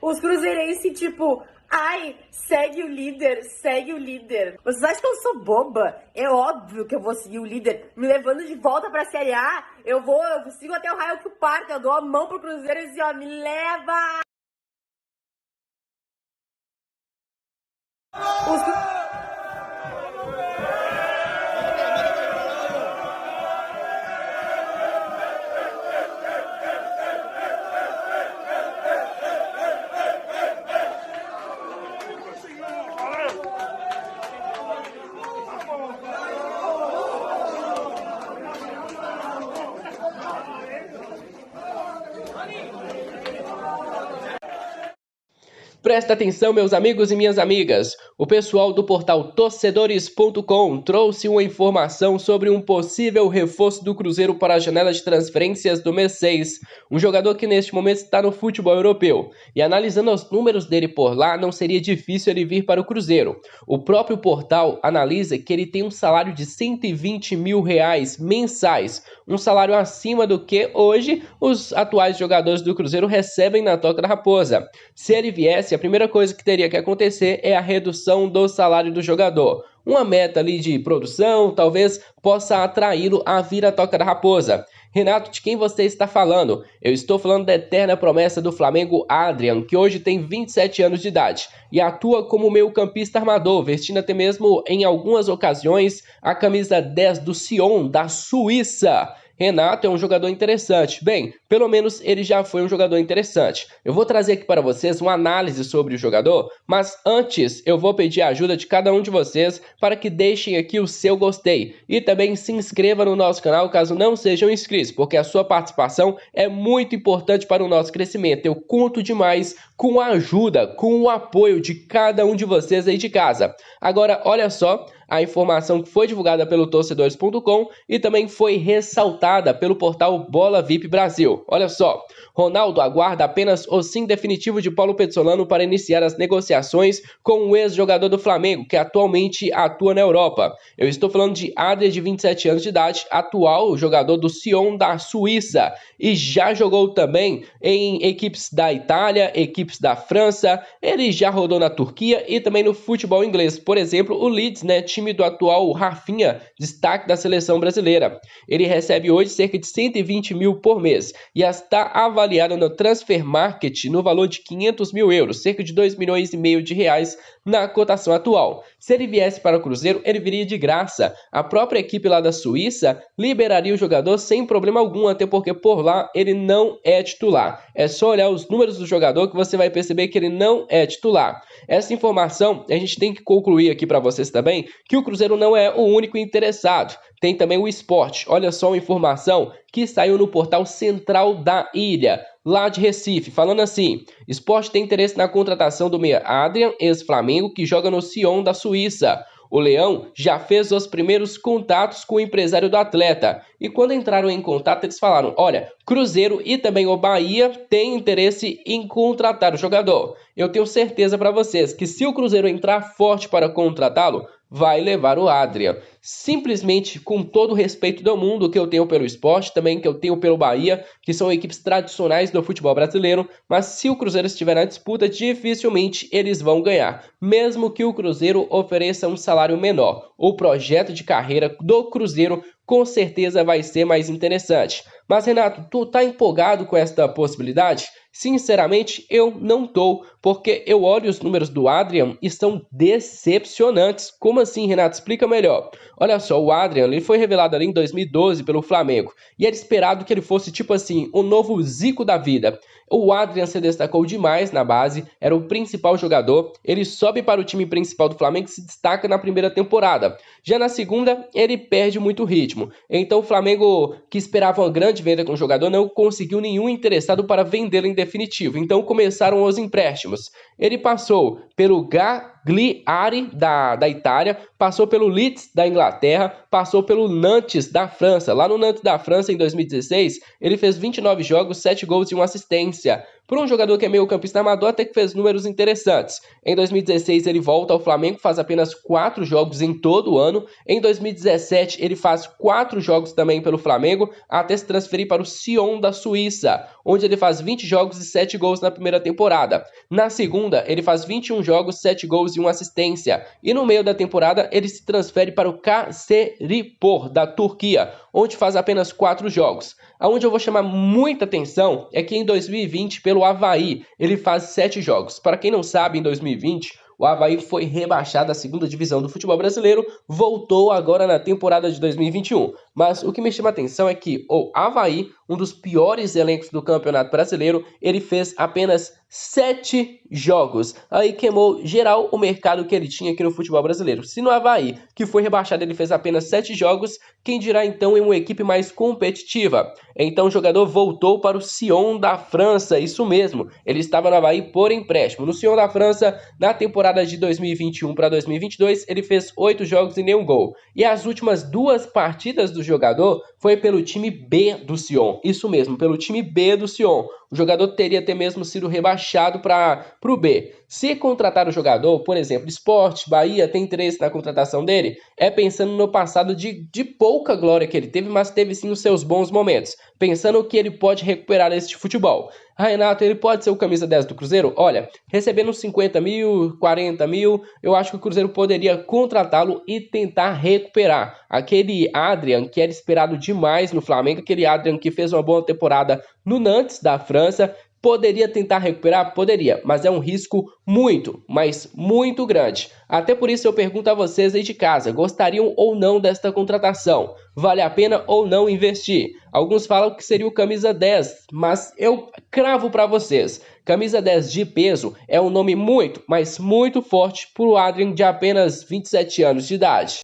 Os cruzeirenses, tipo, ai, segue o líder, segue o líder. Vocês acham que eu sou boba? É óbvio que eu vou seguir o líder. Me levando de volta pra Série A, eu sigo até o raio que o parta. Eu dou a mão pro Cruzeiro e digo, ó, me leva! Presta atenção, meus amigos e minhas amigas. O pessoal do portal Torcedores.com trouxe uma informação sobre um possível reforço do Cruzeiro para a janela de transferências do mês 6. Um jogador que neste momento está no futebol europeu. E analisando os números dele por lá, não seria difícil ele vir para o Cruzeiro. O próprio portal analisa que ele tem um salário de R$120 mil mensais. Um salário acima do que hoje os atuais jogadores do Cruzeiro recebem na Toca da Raposa. Se ele viesse, a primeira coisa que teria que acontecer é a redução do salário do jogador. Uma meta ali de produção talvez possa atraí-lo a vir à Toca da Raposa. Renato, de quem você está falando? Eu estou falando da eterna promessa do Flamengo, Adrian, que hoje tem 27 anos de idade e atua como meio-campista armador, vestindo até mesmo em algumas ocasiões a camisa 10 do Sion, da Suíça. Renato é um jogador interessante. Bem, pelo menos ele já foi um jogador interessante. Eu vou trazer aqui para vocês uma análise sobre o jogador, mas antes eu vou pedir a ajuda de cada um de vocês para que deixem aqui o seu gostei e também se inscreva no nosso canal caso não sejam inscritos, porque a sua participação é muito importante para o nosso crescimento. Eu conto demais com a ajuda, com o apoio de cada um de vocês aí de casa. Agora, olha só a informação que foi divulgada pelo Torcedores.com e também foi ressaltada pelo portal Bola VIP Brasil. Olha só, Ronaldo aguarda apenas o sim definitivo de Paulo Pezzolano para iniciar as negociações com o ex-jogador do Flamengo, que atualmente atua na Europa. Eu estou falando de Adrian, de 27 anos de idade, atual jogador do Sion da Suíça, e já jogou também em equipes da Itália, equipes da França, ele já rodou na Turquia e também no futebol inglês. Por exemplo, o Leeds, né, time do atual Rafinha, destaque da seleção brasileira. Ele recebe hoje cerca de 120 mil por mês e está avaliado no Transfer Market no valor de 500 mil euros, cerca de 2 milhões e meio de reais na cotação atual. Se ele viesse para o Cruzeiro, ele viria de graça. A própria equipe lá da Suíça liberaria o jogador sem problema algum, até porque por lá ele não é titular. É só olhar os números do jogador que você vai perceber que ele não é titular. Essa informação a gente tem que concluir aqui para vocês também que o Cruzeiro não é o único interessado. Tem também o Sport. Olha só uma informação que saiu no portal Central da Ilha, lá de Recife, falando assim: Sport tem interesse na contratação do meia Adrian, ex-Flamengo, que joga no Sion da Suíça. O Leão já fez os primeiros contatos com o empresário do atleta. E quando entraram em contato, eles falaram: olha, Cruzeiro e também o Bahia têm interesse em contratar o jogador. Eu tenho certeza para vocês que se o Cruzeiro entrar forte para contratá-lo, vai levar o Adrian. Simplesmente, com todo o respeito do mundo que eu tenho pelo Sport, também que eu tenho pelo Bahia, que são equipes tradicionais do futebol brasileiro, mas se o Cruzeiro estiver na disputa, dificilmente eles vão ganhar, mesmo que o Cruzeiro ofereça um salário menor. O projeto de carreira do Cruzeiro com certeza vai ser mais interessante. Mas, Renato, tu tá empolgado com esta possibilidade? Sinceramente, eu não tô, porque eu olho os números do Adrian e são decepcionantes. Como assim, Renato? Explica melhor. Olha só, o Adrian ele foi revelado ali em 2012 pelo Flamengo e era esperado que ele fosse tipo assim, o novo Zico da vida. O Adrian se destacou demais na base, era o principal jogador, ele sobe para o time principal do Flamengo e se destaca na primeira temporada. Já na segunda, ele perde muito ritmo. Então o Flamengo, que esperava uma grande venda com o jogador, não conseguiu nenhum interessado para vendê-lo em definitivo. Então começaram os empréstimos. Ele passou pelo Cagliari da Itália, passou pelo Leeds da Inglaterra, passou pelo Nantes da França. Lá no Nantes da França, em 2016, ele fez 29 jogos, 7 gols e 1 assistência. Por um jogador que é meio campista amador, até que fez números interessantes. Em 2016, ele volta ao Flamengo, faz apenas 4 jogos em todo o ano. Em 2017, ele faz 4 jogos também pelo Flamengo, até se transferir para o Sion da Suíça, onde ele faz 20 jogos e 7 gols na primeira temporada. Na segunda, ele faz 21 jogos, 7 gols e 1 assistência. E no meio da temporada, ele se transfere para o Kayserispor da Turquia, onde faz apenas 4 jogos. Aonde eu vou chamar muita atenção é que em 2020, pelo Avaí, ele faz 7 jogos. Para quem não sabe, em 2020, o Avaí foi rebaixado à segunda divisão do futebol brasileiro, voltou agora na temporada de 2021. Mas o que me chama a atenção é que o Avaí, um dos piores elencos do Campeonato Brasileiro, ele fez apenas 7 jogos. Aí queimou geral o mercado que ele tinha aqui no futebol brasileiro. Se no Avaí, que foi rebaixado, ele fez apenas 7 jogos, quem dirá então em uma equipe mais competitiva? Então o jogador voltou para o Sion da França, isso mesmo. Ele estava no Avaí por empréstimo. No Sion da França, na temporada de 2021 para 2022, ele fez 8 jogos e nenhum gol. E as últimas 2 partidas do jogador foi pelo time B do Sion. Isso mesmo, pelo time B do Sion. O jogador teria até mesmo sido rebaixado para o B. Se contratar o jogador, por exemplo, Sport, Bahia, tem interesse na contratação dele, é pensando no passado de pouca glória que ele teve, mas teve sim os seus bons momentos. Pensando que ele pode recuperar este futebol. Renato, ele pode ser o camisa 10 do Cruzeiro? Olha, recebendo 50 mil, 40 mil, eu acho que o Cruzeiro poderia contratá-lo e tentar recuperar. Aquele Adrian, que era esperado demais no Flamengo, aquele Adrian que fez uma boa temporada no Nantes da França, poderia tentar recuperar? Poderia, mas é um risco muito, mas muito grande. Até por isso eu pergunto a vocês aí de casa, gostariam ou não desta contratação? Vale a pena ou não investir? Alguns falam que seria o camisa 10, mas eu cravo para vocês. Camisa 10 de peso é um nome muito, mas muito forte para o Adrian de apenas 27 anos de idade.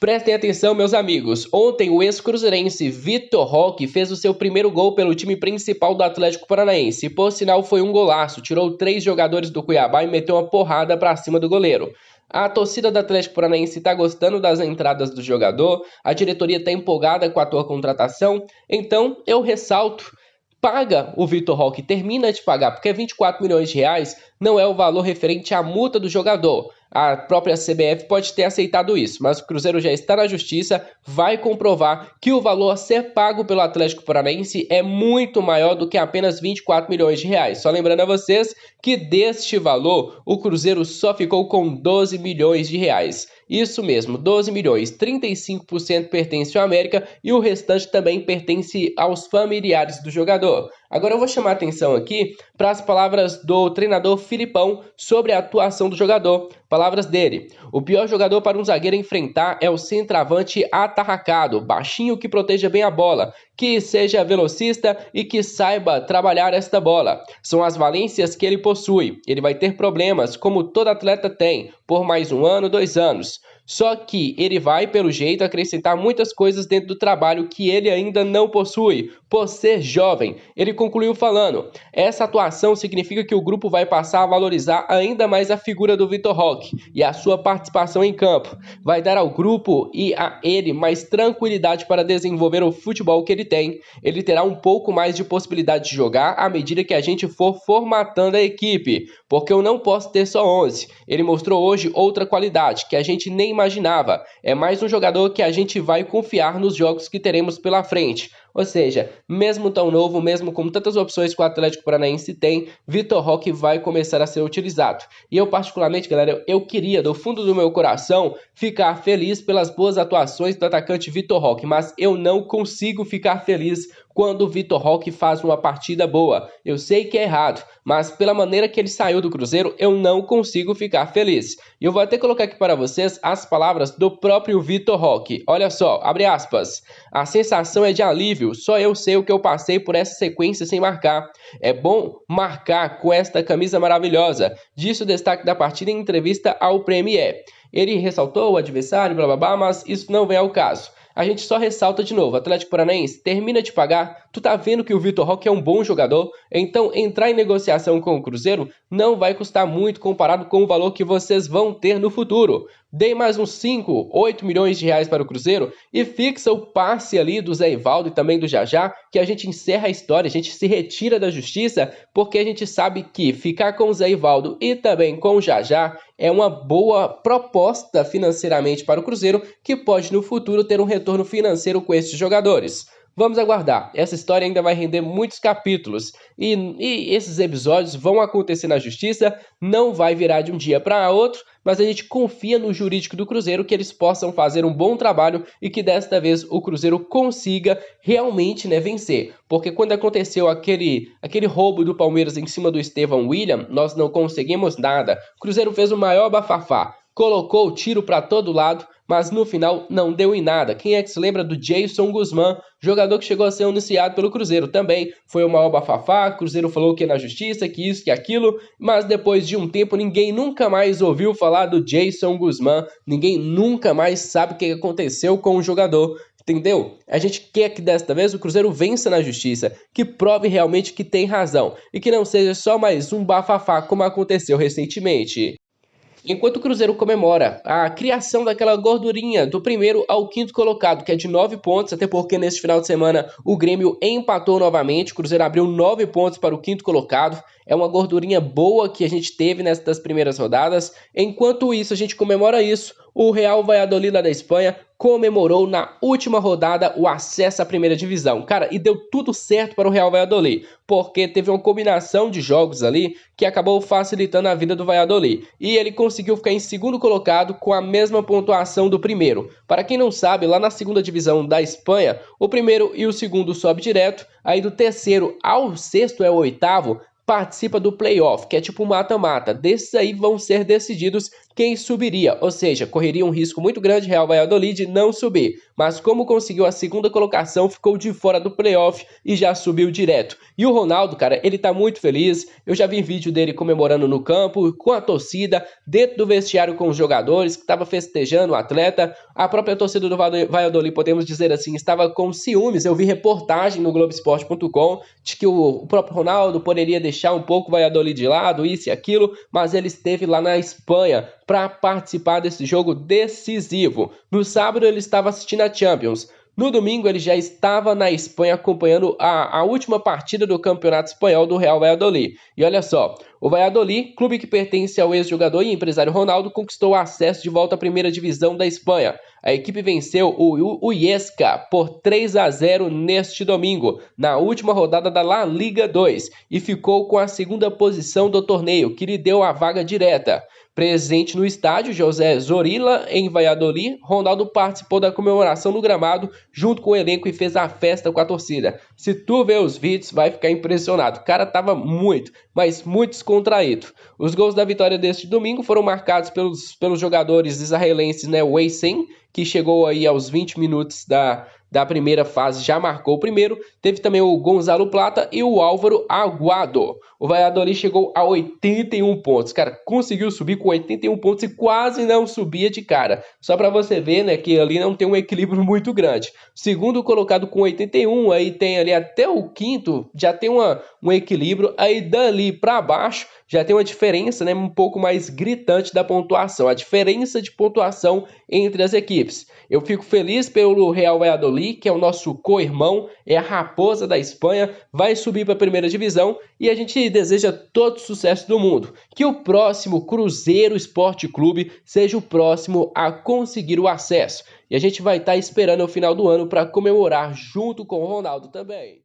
Prestem atenção, meus amigos. Ontem, o ex-cruzeirense Vitor Roque fez o seu primeiro gol pelo time principal do Atlético Paranaense. Por sinal, foi um golaço. Tirou 3 jogadores do Cuiabá e meteu uma porrada para cima do goleiro. A torcida do Atlético Paranaense está gostando das entradas do jogador. A diretoria está empolgada com a tua contratação. Então, eu ressalto. Paga o Vitor Roque, termina de pagar, porque 24 milhões de reais não é o valor referente à multa do jogador. A própria CBF pode ter aceitado isso, mas o Cruzeiro já está na justiça, vai comprovar que o valor a ser pago pelo Atlético Paranaense é muito maior do que apenas 24 milhões de reais. Só lembrando a vocês que deste valor, o Cruzeiro só ficou com 12 milhões de reais. Isso mesmo, 12 milhões, 35% pertence ao América e o restante também pertence aos familiares do jogador. Agora eu vou chamar a atenção aqui para as palavras do treinador Filipão sobre a atuação do jogador. Palavras dele: o pior jogador para um zagueiro enfrentar é o centroavante atarracado, baixinho que proteja bem a bola, que seja velocista e que saiba trabalhar esta bola. São as valências que ele possui. Ele vai ter problemas, como todo atleta tem, por mais 1 ano, 2 anos. Só que ele vai, pelo jeito, acrescentar muitas coisas dentro do trabalho que ele ainda não possui, por ser jovem. Ele concluiu falando: essa atuação significa que o grupo vai passar a valorizar ainda mais a figura do Vitor Roque e a sua participação em campo. Vai dar ao grupo e a ele mais tranquilidade para desenvolver o futebol que ele tem. Ele terá um pouco mais de possibilidade de jogar à medida que a gente for formatando a equipe, porque eu não posso ter só 11. Ele mostrou hoje outra qualidade que a gente nem imaginava. É mais um jogador que a gente vai confiar nos jogos que teremos pela frente. Ou seja, mesmo tão novo, mesmo com tantas opções que o Atlético Paranaense tem, Vitor Roque vai começar a ser utilizado. E eu particularmente, galera, eu queria, do fundo do meu coração, ficar feliz pelas boas atuações do atacante Vitor Roque, mas eu não consigo ficar feliz quando o Vitor Roque faz uma partida boa. Eu sei que é errado, mas pela maneira que ele saiu do Cruzeiro, eu não consigo ficar feliz. E eu vou até colocar aqui para vocês as palavras do próprio Vitor Roque. Olha só, abre aspas. A sensação é de alívio, só eu sei o que eu passei por essa sequência sem marcar. É bom marcar com esta camisa maravilhosa. Disse o destaque da partida em entrevista ao Premier. Ele ressaltou o adversário, blá blá blá, mas isso não vem ao caso. A gente só ressalta de novo, Atlético Paranaense termina de pagar, Tu tá vendo que o Vitor Roque é um bom jogador? Então entrar em negociação com o Cruzeiro não vai custar muito comparado com o valor que vocês vão ter no futuro. Dê mais uns 5, 8 milhões de reais para o Cruzeiro e fixa o passe ali do Zé Ivaldo e também do Jajá, que a gente encerra a história, a gente se retira da justiça, porque a gente sabe que ficar com o Zé Ivaldo e também com o Jajá é uma boa proposta financeiramente para o Cruzeiro, que pode no futuro ter um retorno financeiro com esses jogadores. Vamos aguardar, essa história ainda vai render muitos capítulos e esses episódios vão acontecer na justiça, não vai virar de um dia para outro, mas a gente confia no jurídico do Cruzeiro que eles possam fazer um bom trabalho e que desta vez o Cruzeiro consiga realmente, vencer. Porque quando aconteceu aquele roubo do Palmeiras em cima do Estevão William, nós não conseguimos nada. O Cruzeiro fez o maior bafafá, colocou o tiro para todo lado, mas no final não deu em nada. Quem é que se lembra do Jason Guzmán, jogador que chegou a ser anunciado pelo Cruzeiro? Também foi o maior bafafá, o Cruzeiro falou que ia na justiça, que isso, que aquilo, mas depois de um tempo ninguém nunca mais ouviu falar do Jason Guzmán, ninguém nunca mais sabe o que aconteceu com o jogador. Entendeu? A gente quer que desta vez o Cruzeiro vença na justiça, que prove realmente que tem razão e que não seja só mais um bafafá como aconteceu recentemente. Enquanto o Cruzeiro comemora a criação daquela gordurinha do primeiro ao quinto colocado, que é de 9 pontos, até porque neste final de semana o Grêmio empatou novamente, o Cruzeiro abriu 9 pontos para o quinto colocado, é uma gordurinha boa que a gente teve nestas primeiras rodadas. Enquanto isso, a gente comemora isso, o Real Valladolid lá da Espanha comemorou na última rodada o acesso à primeira divisão. Cara, e deu tudo certo para o Real Valladolid, porque teve uma combinação de jogos ali que acabou facilitando a vida do Valladolid. E ele conseguiu ficar em segundo colocado com a mesma pontuação do primeiro. Para quem não sabe, lá na segunda divisão da Espanha, o primeiro e o segundo sobe direto, aí do terceiro ao sexto é o oitavo, participa do playoff, que é tipo mata-mata. Desses aí vão ser decididos quem subiria, ou seja, correria um risco muito grande Real Valladolid de não subir, mas como conseguiu a segunda colocação, ficou de fora do playoff e já subiu direto. E o Ronaldo, cara, ele tá muito feliz, eu já vi vídeo dele comemorando no campo, com a torcida, dentro do vestiário com os jogadores, que estava festejando o atleta, a própria torcida do Valladolid, podemos dizer assim, estava com ciúmes. Eu vi reportagem no Globoesporte.com de que o próprio Ronaldo poderia deixar um pouco o Valladolid de lado, isso e aquilo, mas ele esteve lá na Espanha para participar desse jogo decisivo. No sábado ele estava assistindo a Champions. No domingo ele já estava na Espanha acompanhando a última partida do Campeonato Espanhol do Real Valladolid. E olha só, o Valladolid, clube que pertence ao ex-jogador e empresário Ronaldo, conquistou acesso de volta à primeira divisão da Espanha. A equipe venceu o Huesca por 3-0 neste domingo, na última rodada da La Liga 2, e ficou com a segunda posição do torneio, que lhe deu a vaga direta. Presente no estádio José Zorrilla, em Valladolid, Ronaldo participou da comemoração no gramado junto com o elenco e fez a festa com a torcida. Se tu ver os vídeos, vai ficar impressionado. O cara tava muito, mas muito descontraído. Os gols da vitória deste domingo foram marcados pelos jogadores israelenses, o Waysen, que chegou aí aos 20 minutos da primeira fase, já marcou o primeiro. Teve também o Gonzalo Plata e o Álvaro Aguado. O Valladolid chegou a 81 pontos. Cara, conseguiu subir com 81 pontos e quase não subia de cara. Só para você ver, que ali não tem um equilíbrio muito grande. Segundo colocado com 81, aí tem ali até o quinto, já tem um equilíbrio. Aí dali para baixo já tem uma diferença, um pouco mais gritante da pontuação. A diferença de pontuação entre as equipes. Eu fico feliz pelo Real Valladolid, que é o nosso co-irmão, é a raposa da Espanha, vai subir para a primeira divisão e a gente deseja todo sucesso do mundo. Que o próximo Cruzeiro Esporte Clube seja o próximo a conseguir o acesso. E a gente vai estar esperando o final do ano para comemorar junto com o Ronaldo também.